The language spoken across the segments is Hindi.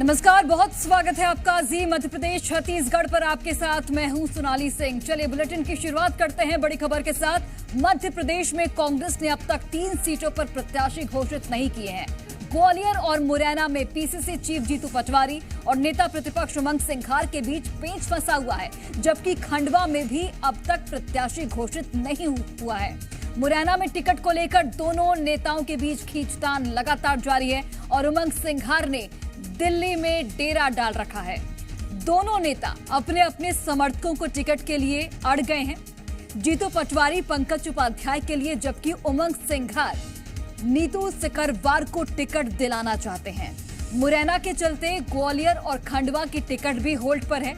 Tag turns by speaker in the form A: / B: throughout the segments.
A: नमस्कार, बहुत स्वागत है आपका जी मध्य प्रदेश छत्तीसगढ़ पर। आपके साथ मैं हूं सोनाली सिंह। चलिए बुलेटिन की शुरुआत करते हैं बड़ी खबर के साथ। मध्य प्रदेश में कांग्रेस ने अब तक 3 सीटों पर प्रत्याशी घोषित नहीं किए हैं। ग्वालियर और मुरैना में पीसीसी चीफ जीतू पटवारी और नेता प्रतिपक्ष उमंग सिंघार के बीच पेंच फंसा हुआ है, जबकि खंडवा में भी अब तक प्रत्याशी घोषित नहीं हुआ है। मुरैना में टिकट को लेकर दोनों नेताओं के बीच खींचतान लगातार जारी है और उमंग सिंघार ने दिल्ली में डेरा डाल रखा है। दोनों नेता अपने अपने समर्थकों को टिकट के लिए अड़ गए हैं। जीतू पटवारी पंकज उपाध्याय के लिए, जबकि उमंग सिंघार नीतू सिकरवार को टिकट दिलाना चाहते हैं। मुरैना के चलते ग्वालियर और खंडवा की टिकट भी होल्ड पर है।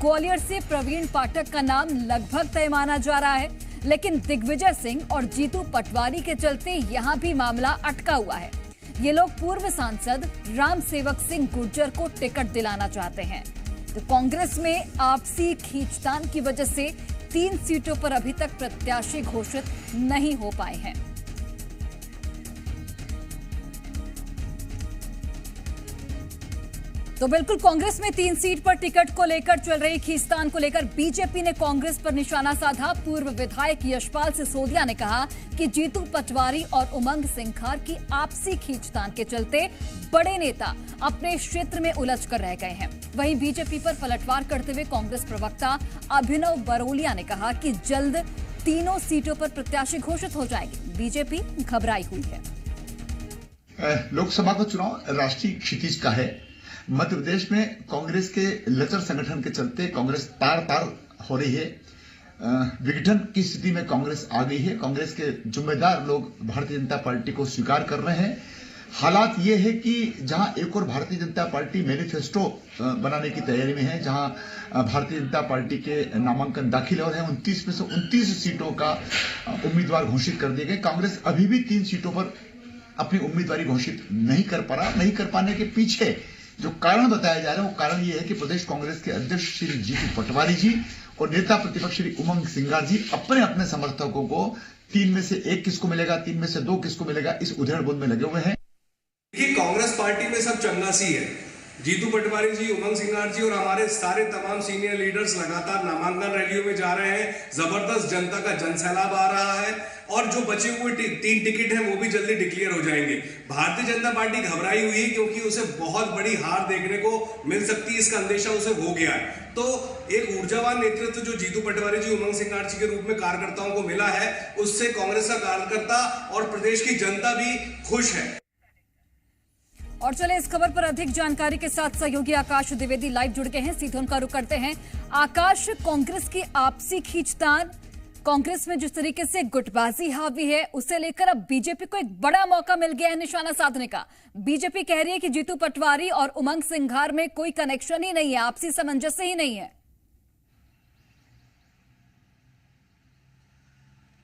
A: ग्वालियर से प्रवीण पाठक का नाम लगभग तय माना जा रहा है, लेकिन दिग्विजय सिंह और जीतू पटवारी के चलते यहां भी मामला अटका हुआ है। ये लोग पूर्व सांसद राम सेवक सिंह गुर्जर को टिकट दिलाना चाहते हैं। तो कांग्रेस में आपसी खींचतान की वजह से 3 सीटों पर अभी तक प्रत्याशी घोषित नहीं हो पाए हैं। तो बिल्कुल कांग्रेस में 3 सीट पर टिकट को लेकर चल रही खींचतान को लेकर बीजेपी ने कांग्रेस पर निशाना साधा। पूर्व विधायक यशपाल सिसोदिया ने कहा कि जीतू पटवारी और उमंग सिंघार की आपसी खींचतान के चलते बड़े नेता अपने क्षेत्र में उलझ कर रह गए हैं। वहीं बीजेपी पर पलटवार करते हुए कांग्रेस प्रवक्ता अभिनव बरोलिया ने कहा कि जल्द तीनों सीटों पर प्रत्याशी घोषित हो जाएगी। बीजेपी घबराई हुई है।
B: लोकसभा का चुनाव राष्ट्रीय क्षितिज का है। मध्य प्रदेश में कांग्रेस के लचर संगठन के चलते कांग्रेस तार तार हो रही है। विघटन की स्थिति में कांग्रेस आ गई है। कांग्रेस के जिम्मेदार लोग भारतीय जनता पार्टी को स्वीकार कर रहे हैं। हालात ये है कि जहां एक और भारतीय जनता पार्टी मैनिफेस्टो बनाने की तैयारी में है, जहां भारतीय जनता पार्टी के नामांकन दाखिल हो रहे हैं। 29 में से 29 सीटों का उम्मीदवार घोषित कर दिए गए। कांग्रेस अभी भी 3 सीटों पर अपनी उम्मीदवारी घोषित नहीं कर पा रहा। नहीं कर पाने के पीछे जो कारण बताया जा रहा है वो कारण ये है कि प्रदेश कांग्रेस के अध्यक्ष श्री जीतू पटवारी जी और नेता प्रतिपक्ष श्री उमंग सिंघार जी अपने अपने समर्थकों को 3 में से 1 किसको मिलेगा, 3 में से 2 किसको मिलेगा, इस उधेड़-बुन में लगे हुए हैं।
C: देखिए, कांग्रेस पार्टी में सब चंगासी है। जीतू पटवारी जी, उमंग सिंघार जी और हमारे सारे तमाम सीनियर लीडर्स लगातार नामांकन रैलियों में जा रहे हैं। जबरदस्त जनता का जनसैलाब आ रहा है और जो बचे हुए 3 टिकट हैं वो भी जल्दी डिक्लेयर हो जाएंगे। भारतीय जनता पार्टी घबराई हुई है क्योंकि उसे बहुत बड़ी हार देखने को मिल सकती है, इसका अंदेशा उसे हो गया है। तो एक ऊर्जावान नेतृत्व जो जीतू पटवारी जी, उमंग सिंघार जी के रूप में कार्यकर्ताओं को मिला है, उससे कांग्रेस का कार्यकर्ता और प्रदेश की जनता भी खुश है।
A: और चले इस खबर पर अधिक जानकारी के साथ सहयोगी आकाश द्विवेदी लाइव जुड़ गए हैं। सीधे उनका रुख करते हैं। आकाश, कांग्रेस की आपसी खींचतान, कांग्रेस में जिस तरीके से गुटबाजी हावी है, उसे लेकर अब बीजेपी को एक बड़ा मौका मिल गया है निशाना साधने का। बीजेपी कह रही है कि जीतू पटवारी और उमंग सिंघार में कोई कनेक्शन ही नहीं है, आपसी सामंजस्य ही नहीं है।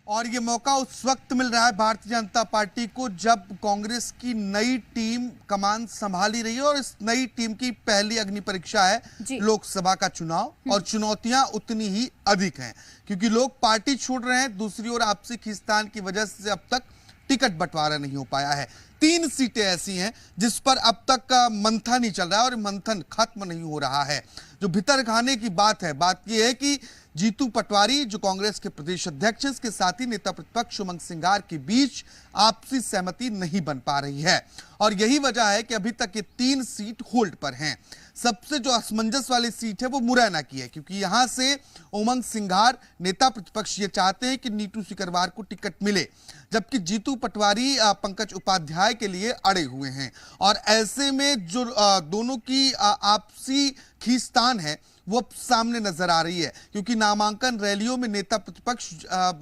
D: और ये मौका उस वक्त मिल रहा है भारतीय जनता पार्टी को जब कांग्रेस की नई टीम कमान संभाली रही है और इस नई टीम की पहली अग्नि परीक्षा है लोकसभा का चुनाव। और चुनौतियां उतनी ही अधिक हैं क्योंकि लोग पार्टी छोड़ रहे हैं। दूसरी ओर आपसी खींचतान की वजह से अब तक टिकट बंटवारा नहीं हो पाया है। 3 सीटें ऐसी हैं जिस पर अब तक का मंथन ही चल रहा है और मंथन खत्म नहीं हो रहा है। जो भीतर खाने की बात है, बात यह है कि जीतू पटवारी जो कांग्रेस के प्रदेश अध्यक्ष, इसके साथ ही नेता प्रतिपक्ष उमंग सिंघार के बीच आपसी सहमति नहीं बन पा रही है और यही वजह है कि अभी तक ये 3 सीट होल्ड पर हैं। सबसे जो असमंजस वाली सीट है वो मुरैना की है क्योंकि यहां से उमंग सिंघार नेता प्रतिपक्ष ये चाहते हैं कि नीतू सिकरवार को टिकट मिले, जबकि जीतू पटवारी पंकज उपाध्याय के लिए अड़े हुए हैं। और ऐसे में जो दोनों की आपसी खींचतान है वो सामने नजर आ रही है क्योंकि नामांकन रैलियों में नेता प्रतिपक्ष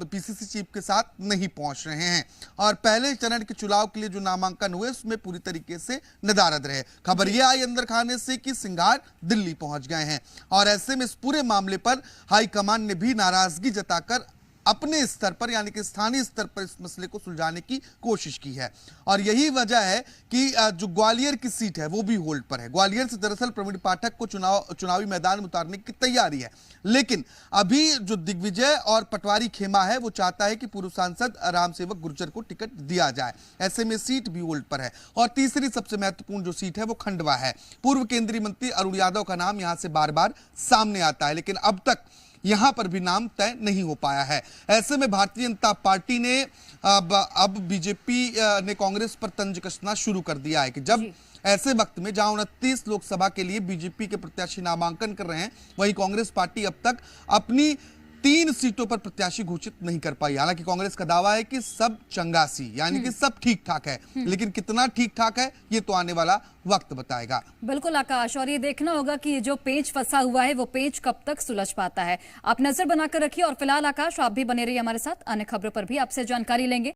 D: पीसीसी चीफ के साथ नहीं पहुंच रहे हैं और पहले चरण के चुनाव के लिए जो नामांकन हुए उसमें पूरी तरीके से नदारद रहे। खबर यह आई अंदर खाने से कि सिंघार दिल्ली पहुंच गए हैं और ऐसे में इस पूरे मामले पर हाईकमान ने भी नाराजगी जताकर अपने स्तर पर यानी कि स्थानीय स्तर पर इस मसले को सुलझाने की कोशिश की है। और यही वजह है कि जो ग्वालियर की सीट है वो भी होल्ड पर है। ग्वालियर से दरअसल प्रवीण पाठक को चुनावी मैदान में उतारने की तैयारी है, लेकिन अभी जो दिग्विजय और पटवारी खेमा है वो चाहता है कि पूर्व सांसद रामसेवक गुर्जर को टिकट दिया जाए। ऐसे में सीट भी होल्ड पर है। और तीसरी सबसे महत्वपूर्ण जो सीट है वो खंडवा है। पूर्व केंद्रीय मंत्री अरुण यादव का नाम यहां से बार बार सामने आता है, लेकिन अब तक यहां पर भी नाम तय नहीं हो पाया है। ऐसे में भारतीय जनता पार्टी ने अब बीजेपी ने कांग्रेस पर तंज कसना शुरू कर दिया है कि जब ऐसे वक्त में जहां 29 लोकसभा के लिए बीजेपी के प्रत्याशी नामांकन कर रहे हैं, वहीं कांग्रेस पार्टी अब तक अपनी 3 सीटों पर प्रत्याशी घोषित नहीं कर पाई। हालांकि कांग्रेस का दावा है कि सब चंगासी यानी कि सब ठीक ठाक है, लेकिन कितना ठीक ठाक है ये तो आने वाला वक्त बताएगा।
A: बिल्कुल आकाश, और ये देखना होगा कि ये जो पेंच फंसा हुआ है वो पेंच कब तक सुलझ पाता है। आप नजर बनाकर रखिए और फिलहाल आकाश आप भी बने रहिए हमारे साथ, अन्य खबरों पर भी आपसे जानकारी लेंगे।